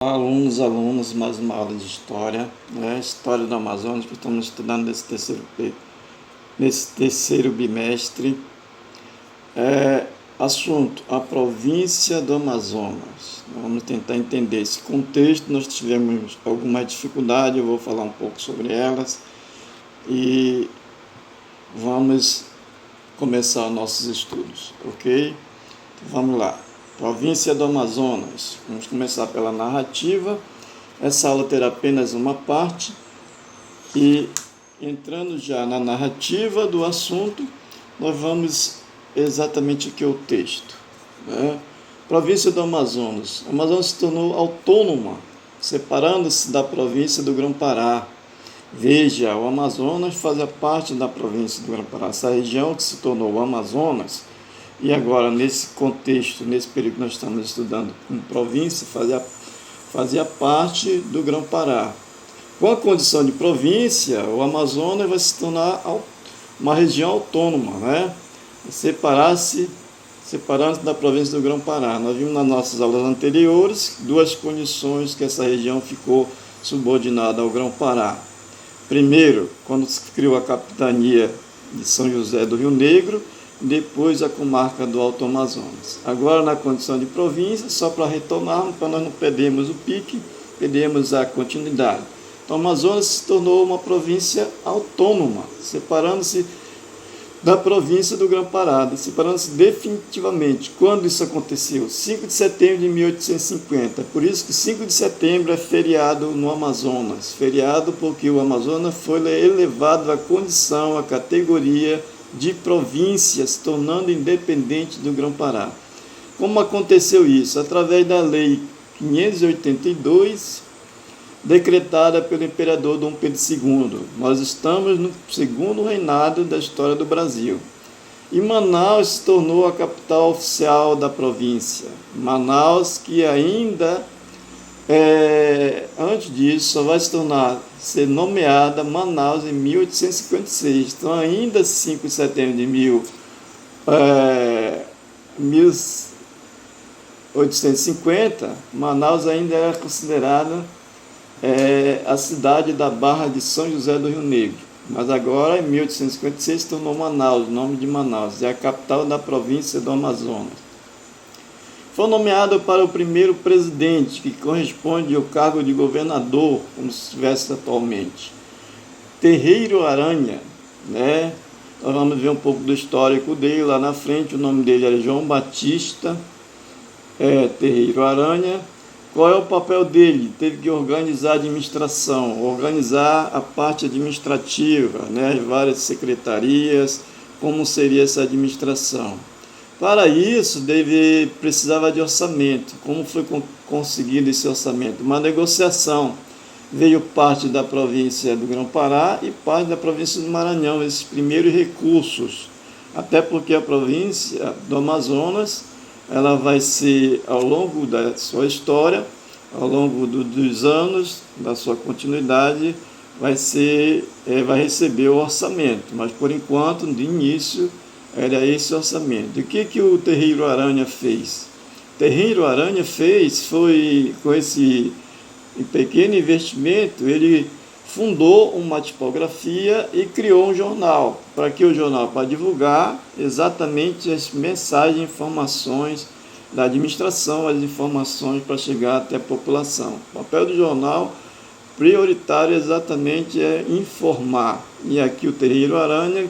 Alunos, alunas, mais uma aula de História, História do Amazonas, que estamos estudando nesse terceiro bimestre. Assunto, a província do Amazonas. Vamos tentar entender esse contexto. Nós tivemos alguma dificuldade, eu vou falar um pouco sobre elas e vamos começar nossos estudos, ok? Então, vamos lá. Província do Amazonas. Vamos começar pela narrativa. Essa aula terá apenas uma parte. E entrando já na narrativa do assunto, nós vamos exatamente aqui ao texto. Província do Amazonas. O Amazonas se tornou autônoma, separando-se da província do Grão-Pará. Veja, o Amazonas fazia parte da província do Grão-Pará. Essa região que se tornou o Amazonas. E agora, nesse contexto, nesse período que nós estamos estudando como província, fazia parte do Grão-Pará. Com a condição de província, o Amazonas vai se tornar uma região autônoma, separando-se da província do Grão-Pará. Nós vimos nas nossas aulas anteriores duas condições que essa região ficou subordinada ao Grão-Pará. Primeiro, quando se criou a capitania de São José do Rio Negro, depois a comarca do Alto Amazonas. Agora, na condição de província, só para retomarmos, para nós não perdermos o pique, perdermos a continuidade. Então, o Amazonas se tornou uma província autônoma, separando-se da província do Grão-Pará, separando-se definitivamente. Quando isso aconteceu? 5 de setembro de 1850. Por isso que 5 de setembro é feriado no Amazonas. Feriado porque o Amazonas foi elevado à condição, à categoria de província, se tornando independente do Grão-Pará. Como aconteceu isso? Através da Lei 582, decretada pelo imperador Dom Pedro II. Nós estamos no segundo reinado da história do Brasil. E Manaus se tornou a capital oficial da província. Manaus, que ainda, antes disso, só vai ser nomeada Manaus em 1856. Então, ainda 5 de setembro de 1850, Manaus ainda era considerada a cidade da Barra de São José do Rio Negro. Mas agora, em 1856, se tornou Manaus, o nome de Manaus, é a capital da província do Amazonas. Foi nomeado para o primeiro presidente, que corresponde ao cargo de governador, como se estivesse atualmente. Terreiro Aranha, Nós vamos ver um pouco do histórico dele lá na frente. O nome dele era João Batista Terreiro Aranha. Qual é o papel dele? Teve que organizar a administração, organizar a parte administrativa, as várias secretarias, como seria essa administração. Para isso, precisava de orçamento. Como foi conseguido esse orçamento? Uma negociação. Veio parte da província do Grão-Pará e parte da província do Maranhão, esses primeiros recursos. Até porque a província do Amazonas, ela vai ser, ao longo da sua história, ao longo dos anos, da sua continuidade, vai receber o orçamento. Mas, por enquanto, de início, era esse orçamento. E o que o Terreiro Aranha fez? Terreiro Aranha foi com esse pequeno investimento, ele fundou uma tipografia e criou um jornal. Para que o jornal? Para divulgar exatamente as mensagens, informações da administração, as informações para chegar até a população. O papel do jornal prioritário exatamente é informar. E aqui o Terreiro Aranha,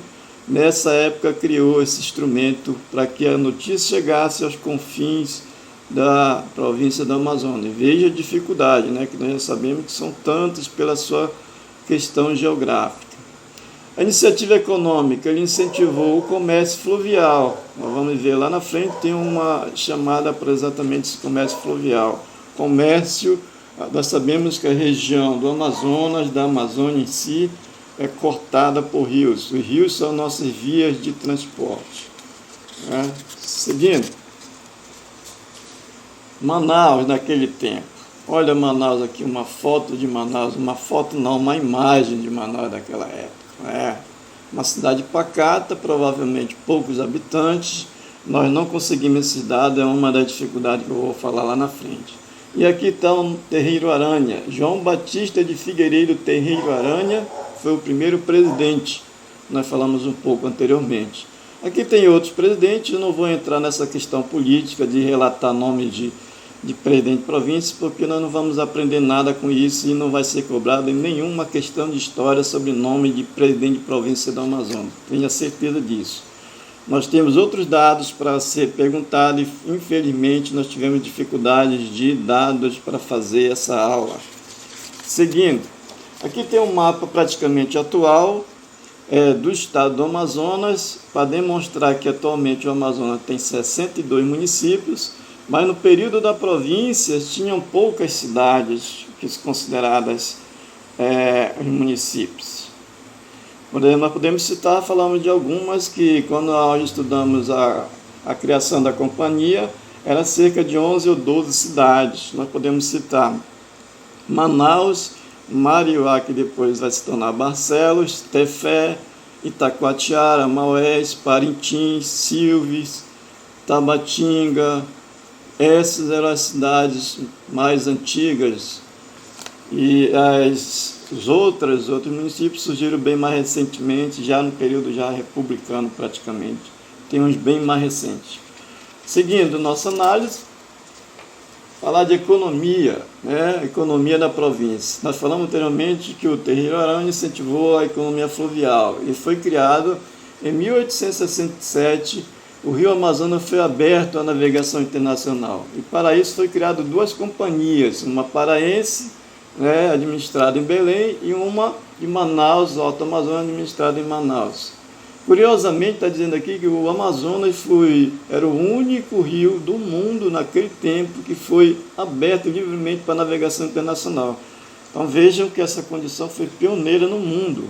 nessa época, criou esse instrumento para que a notícia chegasse aos confins da província do Amazonas. Veja a dificuldade, que nós já sabemos que são tantas pela sua questão geográfica. A iniciativa econômica, ele incentivou o comércio fluvial. Nós vamos ver lá na frente, tem uma chamada para exatamente esse comércio fluvial. Comércio, nós sabemos que a região do Amazonas, da Amazônia em si, é cortada por rios. Os rios são nossas vias de transporte. Seguindo. Manaus, naquele tempo. Olha Manaus aqui, uma foto de Manaus, uma imagem de Manaus daquela época. Uma cidade pacata, provavelmente poucos habitantes. Nós não conseguimos esses dados, é uma das dificuldades que eu vou falar lá na frente. E aqui está o Terreiro Aranha. João Batista de Figueiredo Terreiro Aranha foi o primeiro presidente. Nós falamos um pouco anteriormente. Aqui tem outros presidentes, eu não vou entrar nessa questão política de relatar nomes de presidente de província, porque nós não vamos aprender nada com isso e não vai ser cobrado em nenhuma questão de história sobre nome de presidente de província do Amazonas. Tenha certeza disso. Nós temos outros dados para ser perguntado e, infelizmente, nós tivemos dificuldades de dados para fazer essa aula. Seguindo, aqui tem um mapa praticamente atual do estado do Amazonas, para demonstrar que atualmente o Amazonas tem 62 municípios, mas no período da província tinham poucas cidades que são consideradas os municípios. Nós podemos citar, falamos de algumas que, quando nós estudamos a criação da companhia, era cerca de 11 ou 12 cidades. Nós podemos citar Manaus, Mariuá, que depois vai se tornar Barcelos, Tefé, Itacoatiara, Maués, Parintins, Silves, Tabatinga. Essas eram as cidades mais antigas e os outros municípios surgiram bem mais recentemente, já no período já republicano praticamente. Tem uns bem mais recentes. Seguindo nossa análise, falar de economia, economia da província. Nós falamos anteriormente que o Terreiro Aranha incentivou a economia fluvial e foi criado em 1867. O Rio Amazonas foi aberto à navegação internacional e para isso foi criado duas companhias, uma paraense, administrada em Belém, e uma de Manaus, o Alto Amazonas, administrada em Manaus. Curiosamente, está dizendo aqui que o Amazonas era o único rio do mundo naquele tempo que foi aberto livremente para a navegação internacional. Então vejam que essa condição foi pioneira no mundo,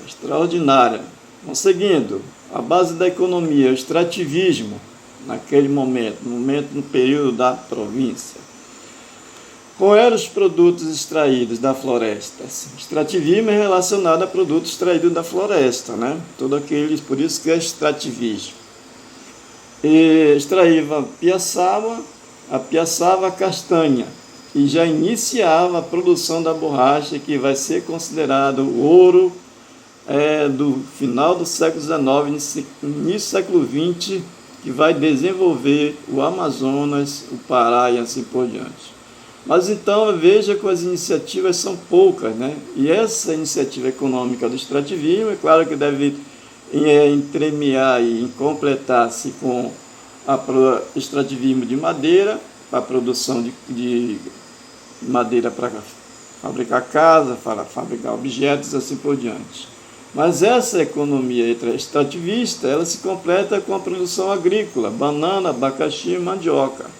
extraordinária. Vamos seguindo, a base da economia, o extrativismo, naquele momento, no período da província. Quais eram os produtos extraídos da floresta? Extrativismo é relacionado a produtos extraídos da floresta, Todo aqueles, por isso que é extrativismo. E extraía a piaçava, a castanha, e já iniciava a produção da borracha, que vai ser considerado o ouro do final do século XIX, início do século XX, que vai desenvolver o Amazonas, o Pará e assim por diante. Mas então veja que as iniciativas são poucas, E essa iniciativa econômica do extrativismo, é claro que deve entremear e completar-se com o extrativismo de madeira, para a produção de madeira para fabricar casa, para fabricar objetos, assim por diante. Mas essa economia extrativista, ela se completa com a produção agrícola, banana, abacaxi e mandioca.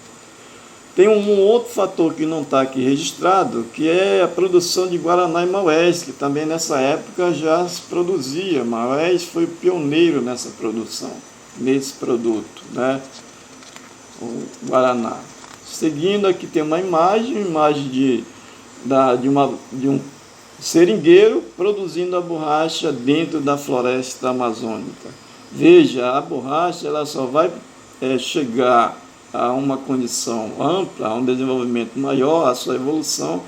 Tem um outro fator que não está aqui registrado, que é a produção de Guaraná e Maués, que também nessa época já se produzia. Maués foi pioneiro nessa produção, nesse produto, o Guaraná. Seguindo aqui tem uma imagem de um seringueiro produzindo a borracha dentro da floresta amazônica. Veja, a borracha ela só vai chegar a uma condição ampla, a um desenvolvimento maior, a sua evolução,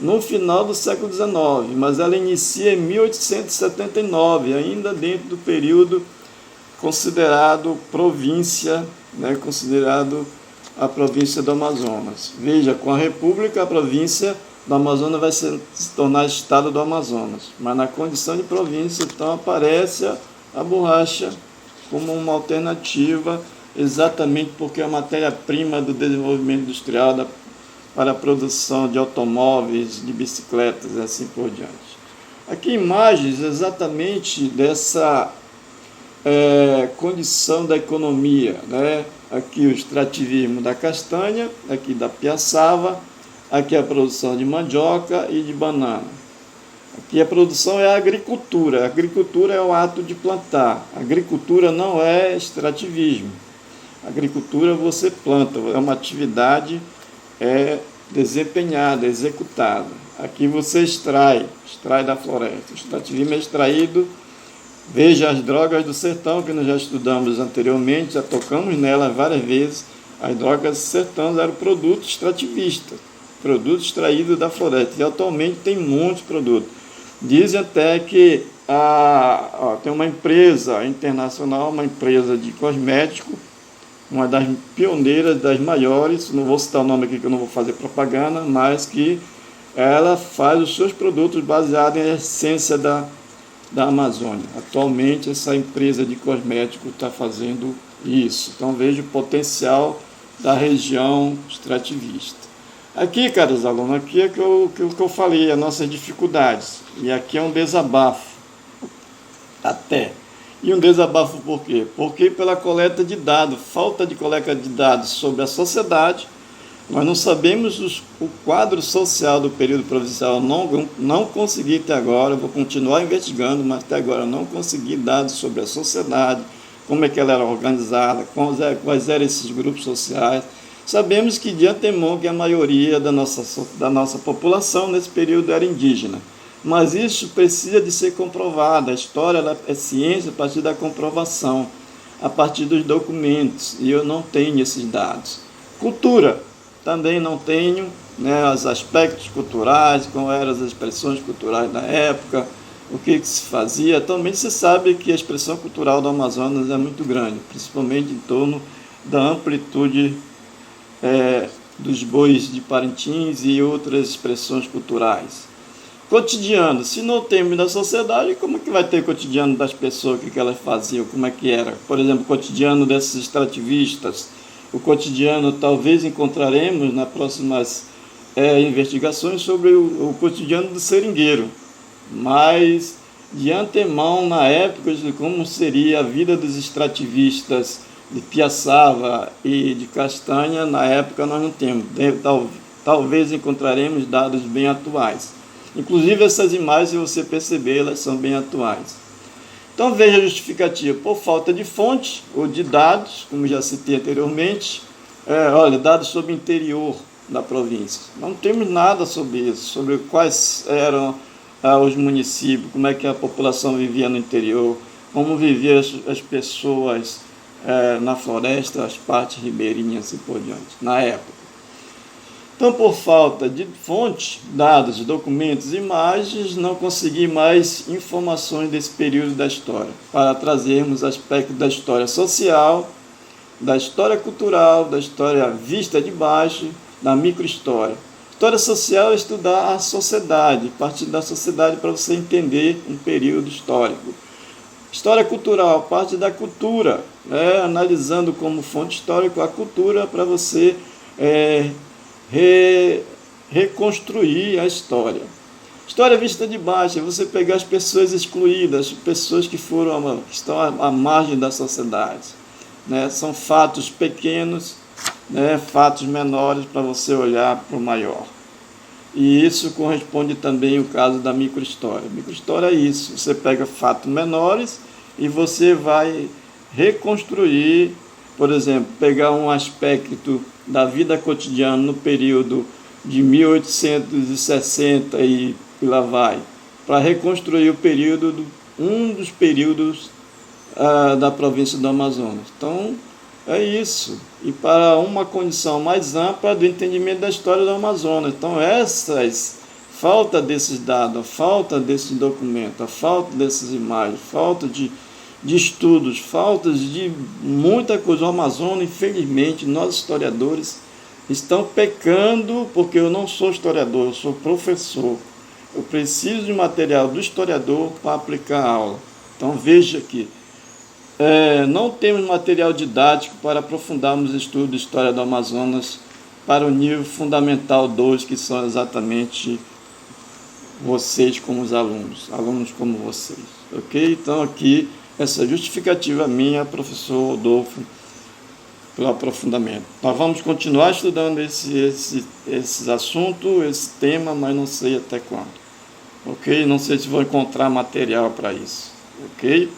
no final do século XIX, mas ela inicia em 1879, ainda dentro do período considerado província, considerado a província do Amazonas. Veja, com a República, a província do Amazonas vai se tornar estado do Amazonas, mas na condição de província, então, aparece a borracha como uma alternativa, exatamente porque é a matéria-prima do desenvolvimento industrial para a produção de automóveis, de bicicletas e assim por diante. Aqui imagens exatamente dessa condição da economia, Aqui o extrativismo da castanha, aqui da piaçava, aqui a produção de mandioca e de banana. Aqui a produção é a agricultura. A agricultura é o ato de plantar. A agricultura não é extrativismo. A agricultura você planta, é uma atividade desempenhada, executada. Aqui você extrai da floresta. O extrativismo é extraído. Veja as drogas do sertão, que nós já estudamos anteriormente, já tocamos nelas várias vezes. As drogas sertãs eram produtos extrativistas, produtos extraídos da floresta. E atualmente tem muitos produtos. Dizem até que tem uma empresa internacional, uma empresa de cosmético, uma das pioneiras, das maiores, não vou citar o nome aqui que eu não vou fazer propaganda, mas que ela faz os seus produtos baseados em essência da Amazônia. Atualmente essa empresa de cosmético está fazendo isso. Então vejo o potencial da região extrativista. Aqui, caros alunos, aqui é que eu falei, as nossas dificuldades. E aqui é um desabafo. Até. E um desabafo por quê? Porque pela coleta de dados, falta de coleta de dados sobre a sociedade, nós não sabemos o quadro social do período provincial. Não consegui até agora, vou continuar investigando, mas até agora não consegui dados sobre a sociedade, como é que ela era organizada, quais eram esses grupos sociais. Sabemos que de antemão que a maioria da nossa população nesse período era indígena, mas isso precisa de ser comprovado. A história é ciência a partir da comprovação, a partir dos documentos, e eu não tenho esses dados. Cultura, também não tenho, né, os aspectos culturais, como eram as expressões culturais da época, o que se fazia. Também se sabe que a expressão cultural do Amazonas é muito grande, principalmente em torno da amplitude dos bois de Parintins e outras expressões culturais. Cotidiano, se não temos da sociedade, como que vai ter cotidiano das pessoas, o que elas faziam, como é que era? Por exemplo, o cotidiano desses extrativistas, o cotidiano talvez encontraremos nas próximas investigações sobre o cotidiano do seringueiro, mas de antemão, na época, de como seria a vida dos extrativistas de Piaçava e de Castanha, na época nós não temos. Talvez encontraremos dados bem atuais. Inclusive essas imagens, se você perceber, elas são bem atuais. Então veja a justificativa: por falta de fonte ou de dados, como já citei anteriormente. Olha, dados sobre o interior da província. Não temos nada sobre isso, sobre quais eram os municípios, como é que a população vivia no interior, como viviam as pessoas na floresta, as partes ribeirinhas e por diante, na época. Então, por falta de fonte, dados, documentos, imagens, não consegui mais informações desse período da história, para trazermos aspectos da história social, da história cultural, da história vista de baixo, da microhistória. História social é estudar a sociedade, partir da sociedade para você entender um período histórico. História cultural, parte da cultura, analisando como fonte histórica a cultura para você reconstruir a história. História vista de baixo é você pegar as pessoas excluídas, pessoas que estão à margem da sociedade. São fatos pequenos, fatos menores para você olhar para o maior. E isso corresponde também ao caso da microhistória. Microhistória é isso: você pega fatos menores e você vai reconstruir, por exemplo, pegar um aspecto da vida cotidiana no período de 1860 e lá vai, para reconstruir o período, um dos períodos da província do Amazonas. Então, é isso. E para uma condição mais ampla do entendimento da história do Amazonas. Então, falta desses dados, a falta desses documentos, a falta dessas imagens, falta de estudos, falta de muita coisa. O Amazonas, infelizmente, nós historiadores estamos pecando, porque eu não sou historiador, eu sou professor. Eu preciso de material do historiador para aplicar a aula. Então, veja aqui. Não temos material didático para aprofundarmos o estudo de história do Amazonas para o nível fundamental 2, que são exatamente vocês como os alunos como vocês, ok? Então aqui, essa justificativa minha, professor Rodolfo, pelo aprofundamento. Nós vamos continuar estudando esse assunto, esse tema, mas não sei até quando, ok? Não sei se vou encontrar material para isso, ok?